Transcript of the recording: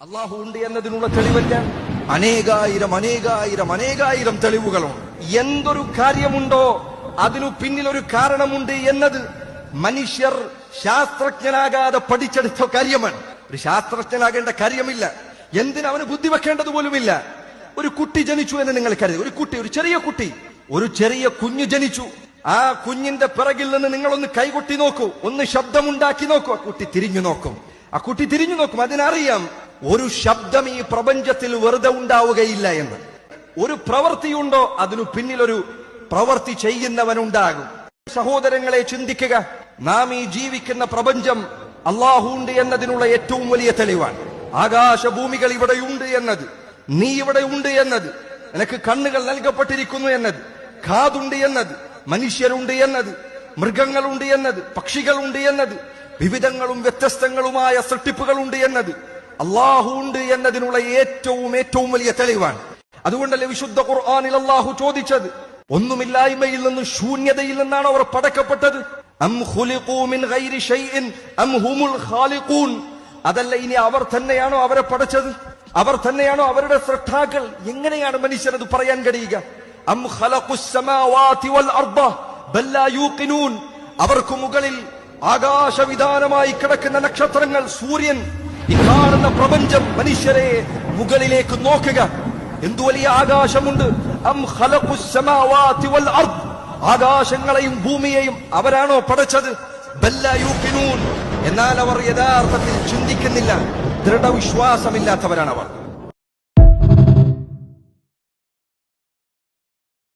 അള്ളാഹു ഉണ്ട് എന്നതിനുള്ള തെളിവല്ല. അനേകായിരം തെളിവുകളുണ്ട്. എന്തൊരു കാര്യമുണ്ടോ അതിനു പിന്നിലൊരു കാരണമുണ്ട് എന്നത് മനുഷ്യർ ശാസ്ത്രജ്ഞനാകാതെ പഠിച്ചെടുത്ത കാര്യമാണ്. ഒരു ശാസ്ത്രജ്ഞനാകേണ്ട കാര്യമില്ല. എന്തിനവന് ബുദ്ധി വെക്കേണ്ടത് പോലുമില്ല. ഒരു കുട്ടി ജനിച്ചു എന്ന് നിങ്ങൾ കരുതി. ഒരു ചെറിയ കുഞ്ഞ് ജനിച്ചു. ആ കുഞ്ഞിന്റെ പിറകിൽ നിന്ന് നിങ്ങളൊന്ന് കൈകൊട്ടി നോക്കൂ, ഒന്ന് ശബ്ദമുണ്ടാക്കി നോക്കൂ. ആ കുട്ടി തിരിഞ്ഞു നോക്കും. അതിനറിയാം ഒരു ശബ്ദം ഈ പ്രപഞ്ചത്തിൽ വെറുതെ ഉണ്ടാവുകയില്ല എന്ന്. ഒരു പ്രവൃത്തിയുണ്ടോ അതിനു പിന്നിലൊരു പ്രവൃത്തി ചെയ്യുന്നവനുണ്ടാകും. സഹോദരങ്ങളെ, ചിന്തിക്കുക. നാം ഈ ജീവിക്കുന്ന പ്രപഞ്ചം അല്ലാഹു ഉണ്ട് എന്നതിനുള്ള ഏറ്റവും വലിയ തെളിവാണ്. ആകാശഭൂമികൾ ഇവിടെയുണ്ട് എന്നത്, നീ ഇവിടെ ഉണ്ട് എന്നത്, നിനക്ക് കണ്ണുകൾ നൽകപ്പെട്ടിരിക്കുന്നു എന്നത്, കാതുണ്ട് എന്നത്, മനുഷ്യരുണ്ട് എന്നത്, മൃഗങ്ങളുണ്ട് എന്നത്, പക്ഷികളുണ്ട് എന്നത്, വിവിധങ്ങളും വ്യത്യസ്തങ്ങളുമായ സൃഷ്ടിപ്പുകളുണ്ട് എന്നത്, അല്ലാഹു ഉണ്ട് എന്നതിനുള്ള ഏറ്റവും വലിയ തെളിവാണ്. അതുകൊണ്ടല്ലേ വിശുദ്ധ ഖുർആനിൽ അല്ലാഹു ചോദിച്ചത്, ഒന്നുമില്ലായ്മയിൽ നിന്ന്, ശൂന്യതയിൽ നിന്നാണ് അവർ പടക്കപ്പെട്ടത്. അം ഖുലിഖൂ മിൻ ഗൈരി ശൈഇൻ അം ഹുമുൽ ഖാലിഖൂൻ. അതല്ല, ഇനി അവർ തന്നെയാണോ അവരെ പടച്ചത്? അവർ തന്നെയാണോ അവരുടെ സൃഷ്ടാക്കൾ? എങ്ങനെയാണ് മനുഷ്യരത് പറയാൻ കഴിയുക? അം ഖലഖുസ് സമാവാതി വൽ അർദ ബൽ ലാ യൂഖിനൂൻ. അവർക്ക് മുകളിൽ ആകാശവിധാനമായി കിടക്കുന്ന നക്ഷത്രങ്ങൾ, സൂര്യൻ, ഈ കാണുന്ന പ്രപഞ്ചം. മനുഷ്യരെ, മുകളിലേക്ക് നോക്കുക, എന്തു വലിയ ആകാശമുണ്ട്. അം ഖലഖുസ് സമാവാതി വൽ അർദ്. ആകാശങ്ങളെയും ഭൂമിയെയും അവരാണോ പടച്ചത്? ബൽ ലാ യൂഖിനൂൻ. എന്നാൽ അവർ യഥാർത്ഥത്തിൽ ചിന്തിക്കുന്നില്ല, ദൃഢവിശ്വാസമില്ലാത്തവരാണ് അവർ.